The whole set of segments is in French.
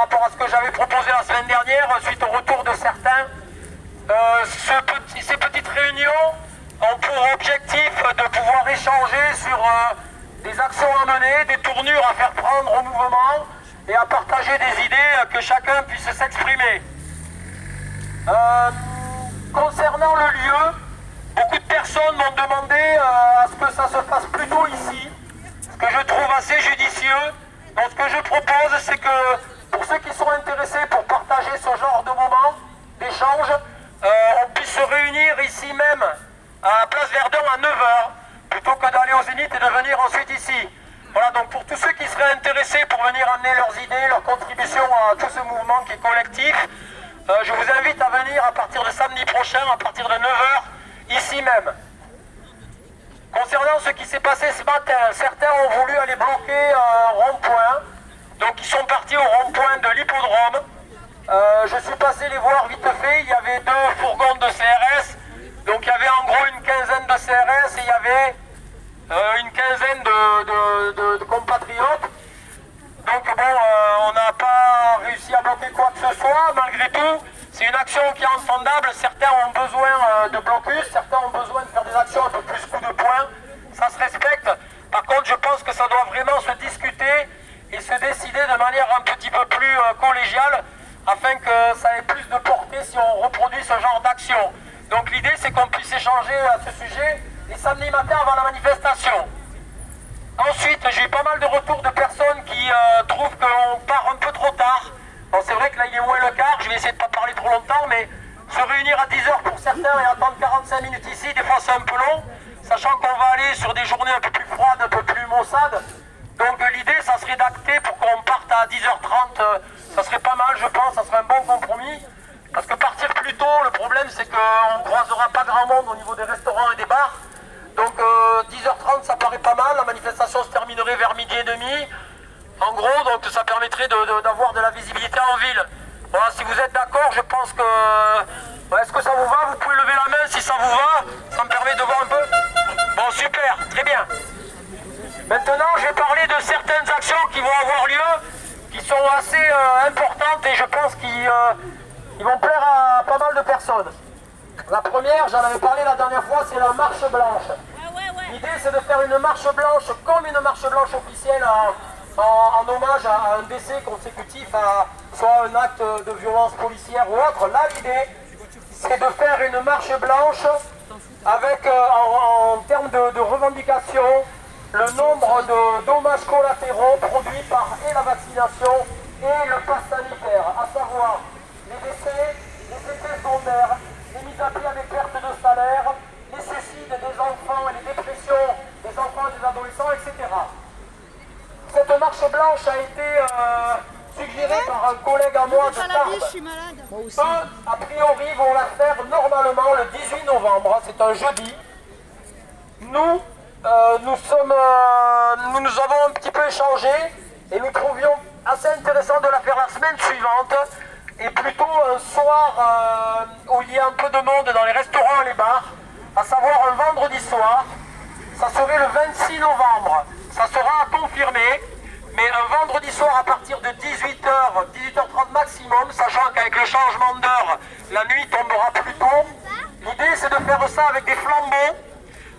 rapport à ce que j'avais proposé la semaine dernière, suite au retour de certains. Ces petites réunions ont pour objectif de pouvoir échanger sur des actions à mener, des tournures à faire prendre au mouvement et à partager des idées, que chacun puisse s'exprimer. Concernant le lieu, beaucoup de personnes m'ont demandé à ce que ça se fasse plutôt ici, ce que je trouve assez judicieux. Donc ce que je propose, c'est que pour ceux qui sont intéressés pour partager ce genre de moment, d'échange, on puisse se réunir ici même, à Place Verdun à 9 h, plutôt que d'aller au Zénith et de venir ensuite ici. Voilà, donc pour tous ceux qui seraient intéressés pour venir amener leurs idées, leurs contributions à tout ce mouvement qui est collectif, je vous invite à venir à partir de samedi prochain, à partir de 9 h, ici même. Concernant ce qui s'est passé ce matin, certains ont voulu aller bloquer un rond-point, donc ils sont partis au rond-point de l'hippodrome. Je suis passé les voir vite fait, il y avait 2 fourgons de CRS, donc il y avait en gros une quinzaine de CRS et il y avait une quinzaine de compatriotes. Donc bon, on n'a pas réussi à bloquer quoi que ce soit, malgré tout, c'est une action qui est entendable. Certains ont besoin de blocus, certains ont besoin de faire des actions un peu plus coup de poing, ça se respecte. Par contre, je pense que ça doit vraiment se discuter et se décider de manière un petit peu plus collégiale, afin que ça ait plus de portée si on reproduit ce genre d'action. Donc l'idée, c'est qu'on puisse échanger à ce sujet les samedis matins avant la manifestation. Ensuite, j'ai eu pas mal de retours de personnes qui trouvent qu'on part un peu trop tard. Bon, c'est vrai que là, il est moins le quart, je vais essayer de ne pas parler trop longtemps, mais se réunir à 10 h pour certains et attendre 45 minutes ici, des fois c'est un peu long, sachant qu'on va aller sur des journées un peu plus froides, un peu plus maussades. Donc l'idée, ça serait d'acter pour qu'on parte à 10 h 30, ça serait pas mal, je pense, ça serait un bon compromis. Parce que partir plus tôt, le problème c'est qu'on ne croisera pas grand monde au niveau des restaurants et des bars. Donc 10 h 30 ça paraît pas mal, la manifestation se terminerait vers midi et demi. En gros, donc ça permettrait d'avoir de la visibilité en ville. Voilà, si vous êtes d'accord, je pense que... Est-ce que ça vous va? Vous pouvez lever la main si ça vous va. Ça me permet de voir un peu. Bon, super, très bien. Maintenant, je vais parler de certaines actions qui vont avoir lieu, qui sont assez importantes et je pense qu'ils vont plaire à pas mal de personnes. La première, j'en avais parlé la dernière fois, c'est la marche blanche. L'idée, c'est de faire une marche blanche comme une marche blanche officielle en hommage à un décès consécutif à soit un acte de violence policière ou autre. Là, l'idée, c'est de faire une marche blanche avec, en termes de revendication, le nombre de dommages collatéraux produits par et la vaccination et le pass sanitaire, à savoir les décès, les effets secondaires, les mises à pied avec perte de salaire, les suicides des enfants et les dépressions des enfants et des adolescents, etc. Cette marche blanche a été suggérée par un collègue à moi de Tarbes. Eux, a priori, vont la faire normalement le 18 novembre, c'est un jeudi. Nous avons un petit peu échangé et nous trouvions assez intéressant de la faire la semaine suivante et plutôt un soir où il y a un peu de monde dans les restaurants et les bars, à savoir un vendredi soir. Ça serait le 26 novembre, ça sera à confirmer, mais un vendredi soir à partir de 18 h, 18 h 30 maximum, sachant qu'avec le changement d'heure, la nuit tombera plus tôt. L'idée, c'est de faire ça avec des flambeaux,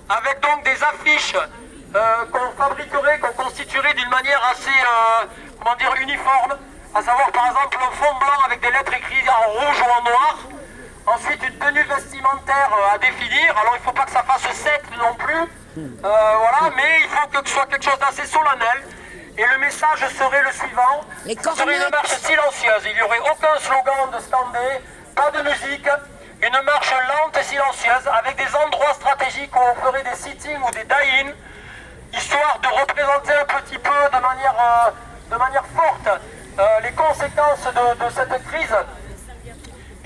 avec donc des affiches qu'on fabriquerait, qu'on constituerait d'une manière assez, uniforme, à savoir par exemple un fond blanc avec des lettres écrites en rouge ou en noir. Ensuite, une tenue vestimentaire à définir. Alors, il ne faut pas que ça fasse secte non plus. Voilà, mais il faut que ce soit quelque chose d'assez solennel. Et le message serait le suivant. Ce serait une marche silencieuse. Il n'y aurait aucun slogan de scandé, pas de musique. Une marche lente et silencieuse avec des endroits stratégiques où on ferait des sit-ins ou des die-in, histoire de représenter un petit peu de manière forte les conséquences de cette crise.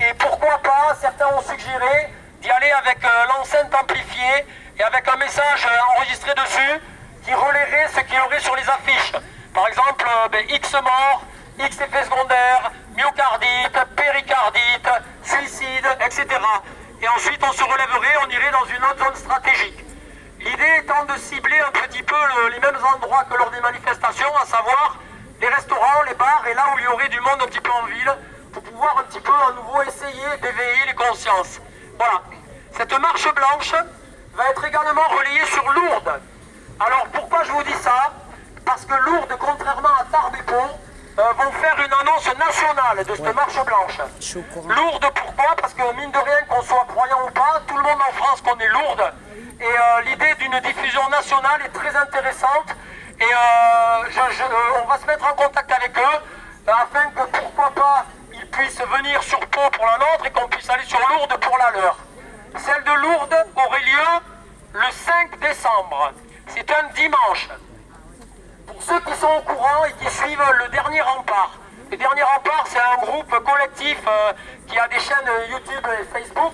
Et pourquoi pas, certains ont suggéré d'y aller avec l'enceinte amplifiée et avec un message enregistré dessus qui relayerait ce qu'il y aurait sur les affiches. Par exemple, X morts, X effets secondaires, myocardite, péricardite, suicide, etc. Et ensuite on se relèverait, on irait dans une autre zone stratégique. L'idée étant de cibler un petit peu les mêmes endroits que lors des manifestations, à savoir les restaurants, les bars et là où il y aurait du monde un petit peu en ville pour pouvoir un petit peu à nouveau essayer d'éveiller les consciences. Voilà. Cette marche blanche va être également relayée sur Lourdes. Alors pourquoi je vous dis ça? Parce que Lourdes, contrairement à Tarbes et Pau, vont faire une annonce nationale de cette marche blanche. Lourdes, pourquoi? Parce que mine de rien, qu'on soit croyant ou pas, tout le monde en France connaît Lourdes. Et l'idée d'une diffusion nationale est très intéressante. Et on va se mettre en contact avec eux afin que pourquoi pas ils puissent venir sur Pau pour la nôtre et qu'on puisse aller sur Lourdes pour la leur. Celle de Lourdes aurait lieu le 5 décembre. C'est un dimanche. Pour ceux qui sont au courant et qui suivent le Dernier Rempart. Le Dernier Rempart, c'est un groupe collectif qui a des chaînes YouTube et Facebook.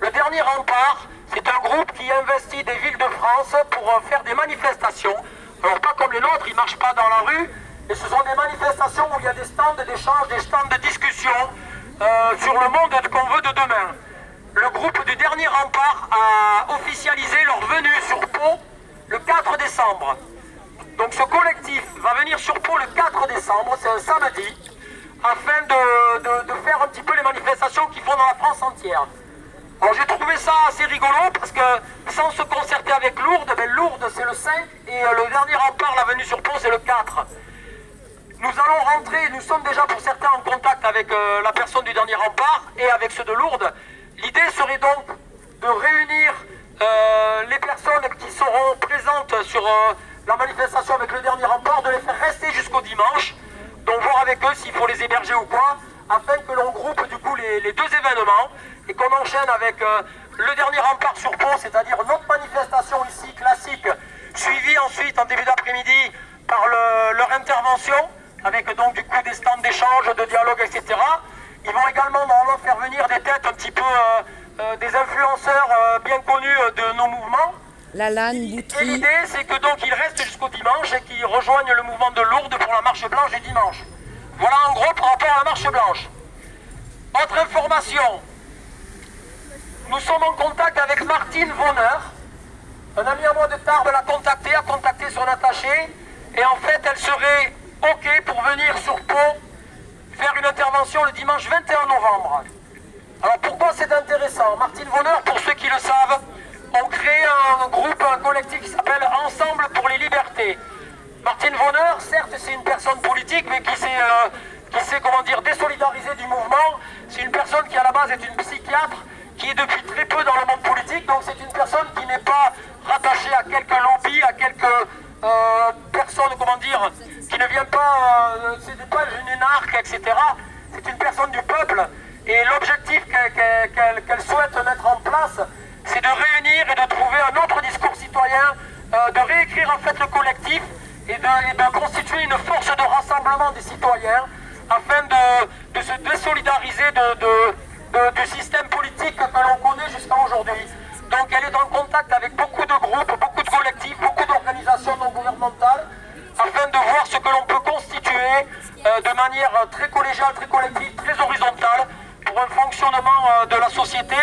Le Dernier Rempart, c'est un groupe qui investit des villes de France pour faire des manifestations. Alors pas comme les nôtres, ils ne marchent pas dans la rue, mais ce sont des manifestations où il y a des stands d'échange, des stands de discussion sur le monde qu'on veut de demain. Le groupe du Dernier Rempart a officialisé leur venue sur Pau le 4 décembre. Donc ce collectif va venir sur Pau le 4 décembre, c'est un samedi, afin de faire un petit peu les manifestations qu'ils font dans la France entière. Alors j'ai trouvé ça assez rigolo parce que sans se concerter avec Lourdes, Lourdes c'est le 5 et le Dernier Rempart, la venue sur Pau, c'est le 4. Nous allons rentrer, nous sommes déjà pour certains en contact avec la personne du Dernier Rempart et avec ceux de Lourdes. L'idée serait donc de réunir les personnes qui seront présentes sur la manifestation avec le Dernier Rempart, de les faire rester jusqu'au dimanche, donc voir avec eux s'il faut les héberger ou quoi, afin que l'on groupe du coup les deux événements et qu'on enchaîne avec le Dernier Rempart sur Pau, c'est-à-dire notre manifestation ici classique, suivie ensuite en début d'après-midi par leur intervention, avec donc du coup des stands d'échange, de dialogue, etc. Ils vont également normalement faire venir des têtes un petit peu des influenceurs bien connus de nos mouvements. Lalanne, Et l'idée c'est que donc ils restent jusqu'au dimanche et qu'ils rejoignent le mouvement de Lourdes pour la marche blanche du dimanche. Voilà en gros par rapport à la marche blanche. Autre information, nous sommes en contact avec Martine Vonner. Un ami à moi de Tarbes l'a contacté, a contacté son attaché et en fait elle serait ok pour venir sur Pau faire une intervention le dimanche 21 novembre. Alors pourquoi c'est intéressant? Martine Vonner, pour ceux qui le savent, ont créé un groupe, un collectif qui s'appelle Ensemble pour les libertés. Martine Vonner, certes c'est une personne politique, mais qui s'est comment dire, désolidariser du mouvement. C'est une personne qui à la base est une psychiatre, qui est depuis très peu dans le monde politique, donc c'est une personne qui n'est pas rattachée à quelques lobbies, à quelques personnes, comment dire, qui ne vient pas, ce n'est pas une énarque, etc. C'est une personne du peuple, et l'objectif qu'elle souhaite mettre en place, c'est de réunir et de trouver un autre discours citoyen, de réécrire en fait le collectif et de constituer une force de rassemblement des citoyens afin de se désolidariser du système politique que l'on connaît jusqu'à aujourd'hui. Donc elle est en contact avec beaucoup de groupes, beaucoup de collectifs, beaucoup d'organisations non gouvernementales afin de voir ce que l'on peut constituer de manière très collégiale, très collective, très horizontale pour un fonctionnement de la société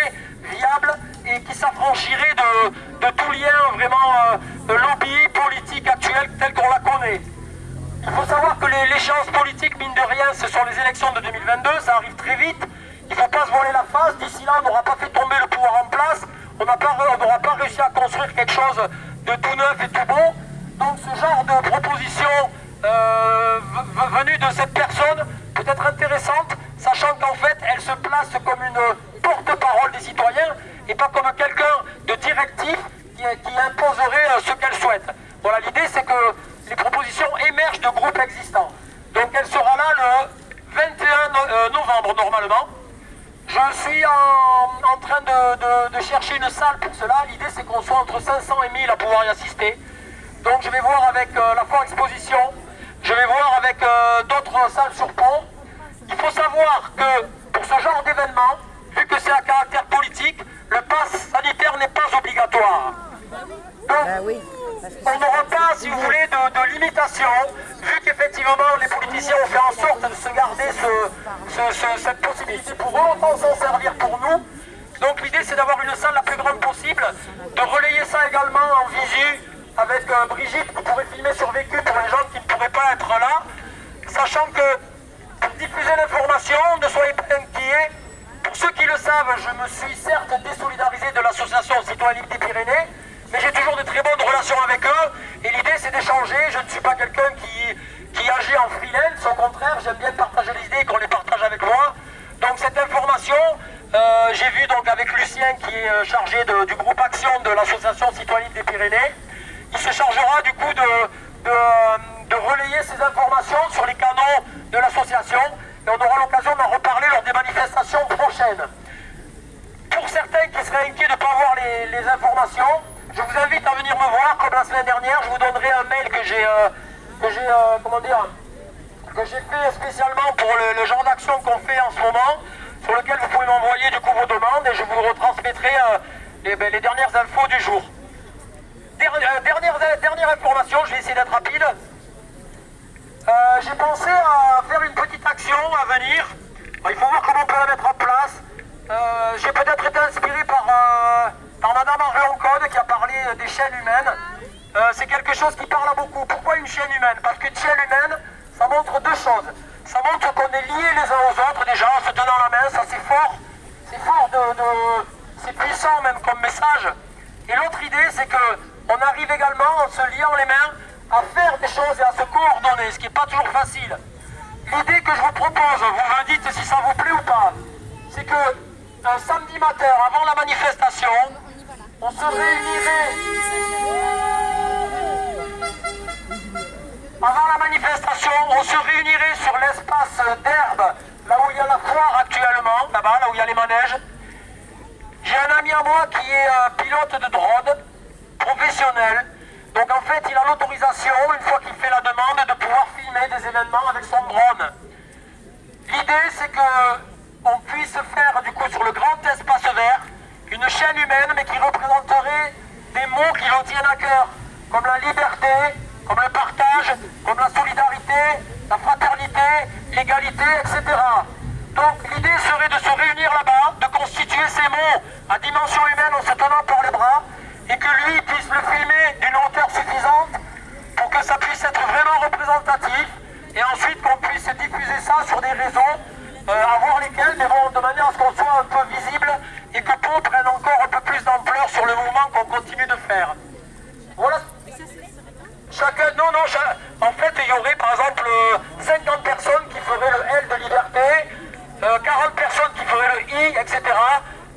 viable et qui s'affranchirait de tout lien vraiment lobby politique actuel tel qu'on la connaît. Il faut savoir que l'échéance politique, mine de rien, ce sont les élections de 2022, ça arrive très vite. Il ne faut pas se voiler la face, d'ici là on n'aura pas fait tomber le pouvoir en place, on n'aura pas réussi à construire quelque chose de tout neuf et tout beau. Donc ce genre de proposition venue de cette personne peut être intéressante, sachant qu'en fait elle se place comme une porte-parole des citoyens et pas comme quelqu'un de directif qui imposerait ce qu'elle souhaite. Voilà, l'idée c'est que les propositions émergent de groupes existants. Donc elle sera là le 21 novembre normalement. Je suis en train de chercher une salle pour cela. L'idée c'est qu'on soit entre 500 et 1000 à pouvoir y assister. Donc je vais voir avec la Foire Exposition, je vais voir avec d'autres salles sur Pau. Il faut savoir que pour ce genre d'événement, vu que c'est à caractère politique, le pass sanitaire n'est pas obligatoire. Donc, on n'aura pas, si vous voulez, de limitation, vu qu'effectivement les politiciens ont fait en sorte de se garder cette possibilité pour eux, autant s'en servir pour nous. Donc l'idée c'est d'avoir une salle la plus grande possible, de relayer ça également en visu avec Brigitte, vous pourrez filmer sur Vécu pour les gens qui ne pourraient pas être là. sachant que pour diffuser l'information, ne soyez pas inquiets. Pour ceux qui le savent, je me suis certes désolidarisé de l'association Citoyens Libres des Pyrénées, mais j'ai toujours de très bonnes relations avec eux, et l'idée c'est d'échanger. Je ne suis pas quelqu'un qui agit en freelance, au contraire, j'aime bien partager les idées et qu'on les partage avec moi. Donc cette information, j'ai vu donc avec Lucien qui est chargé du groupe Action de l'association Citoyens Libres des Pyrénées. Il se chargera du coup de relayer ces informations sur les canaux de l'association, et on aura l'occasion d'en reparler lors des manifestations prochaines. Pour certains qui seraient inquiets de ne pas avoir les informations, je vous invite à venir me voir. Comme la semaine dernière, je vous donnerai un mail que j'ai fait spécialement pour le genre d'action qu'on fait en ce moment, sur lequel vous pouvez m'envoyer du coup vos demandes, et je vous retransmettrai les dernières infos du jour. Dernière information, je vais essayer d'être rapide. J'ai pensé à faire une petite action à venir. Il faut voir comment on peut la mettre en place. J'ai peut-être été inspiré par Madame Marion Code qui a parlé des chaînes humaines. C'est quelque chose qui parle à beaucoup. Pourquoi une chaîne humaine? Parce qu'une chaîne humaine, ça montre deux choses. Ça montre qu'on est liés les uns aux autres déjà, en se tenant la main, ça c'est fort. C'est fort, c'est puissant même comme message. Et l'autre idée, c'est qu'on arrive également, en se liant les mains, à faire des choses et à se coordonner, ce qui n'est pas toujours facile. L'idée que je vous propose, vous me dites si ça vous plaît ou pas, c'est que un samedi matin, avant la manifestation, on se réunirait. Avant la manifestation, on se réunirait sur l'espace d'herbe, là où il y a la foire actuellement, là-bas, là où il y a les manèges. J'ai un ami à moi qui est pilote de drone, professionnel. Donc en fait, il a l'autorisation, une fois qu'il fait la demande, de pouvoir filmer des événements avec son drone. L'idée, c'est qu'on puisse faire, du coup, sur le grand espace vert, une chaîne humaine, mais qui représenterait des mots qui nous tiennent à cœur, comme la liberté, comme le partage, comme la solidarité, la fraternité, l'égalité, etc. Donc l'idée serait de se réunir là-bas, de constituer ces mots à dimension humaine en se tenant par les bras, et que lui puisse le filmer d'une hauteur suffisante pour que ça puisse être vraiment représentatif, et ensuite qu'on puisse diffuser ça sur des réseaux, à voir lesquels, mais bon, de manière à ce qu'on soit un peu visible et que Pau prenne encore un peu plus d'ampleur sur le mouvement qu'on continue de faire. Voilà. En fait, il y aurait par exemple 50 personnes qui feraient le L de liberté, 40 personnes qui feraient le I, etc.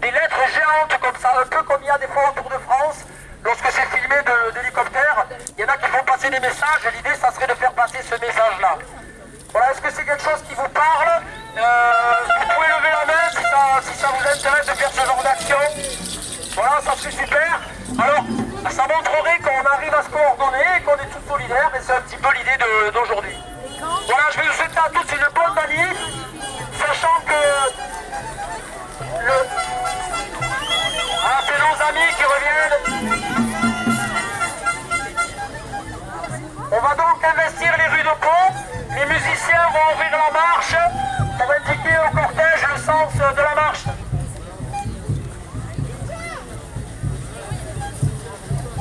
Des lettres géantes comme ça, un peu comme il y a des fois autour de France, lorsque c'est filmé d'hélicoptère, il y en a qui font passer des messages, et l'idée, ça serait de faire passer ce message-là. Voilà, est-ce que c'est quelque chose qui vous parle? Vous pouvez lever la main si ça vous intéresse de faire ce genre d'action. Voilà, ça serait super. Alors, ça montrerait qu'on arrive à se coordonner et qu'on est tous solidaires, et c'est un petit peu l'idée d'aujourd'hui. Voilà, je vais vous souhaiter à tous une bonne manif, sachant que c'est nos amis qui reviennent. On va donc investir les rues de Pau. Les musiciens vont ouvrir la marche pour indiquer au cortège le sens de la marche.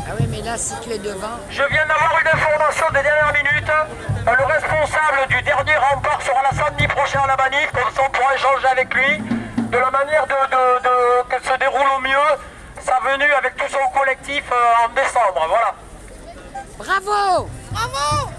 Ah oui, mais là, si tu es devant... Je viens d'avoir une information des dernières minutes. Le responsable du dernier rempart sera là samedi prochain à la manif, comme ça on pourra échanger avec lui de la manière que se déroule au mieux sa venue avec tout son collectif en décembre. Voilà. Bravo! Bravo!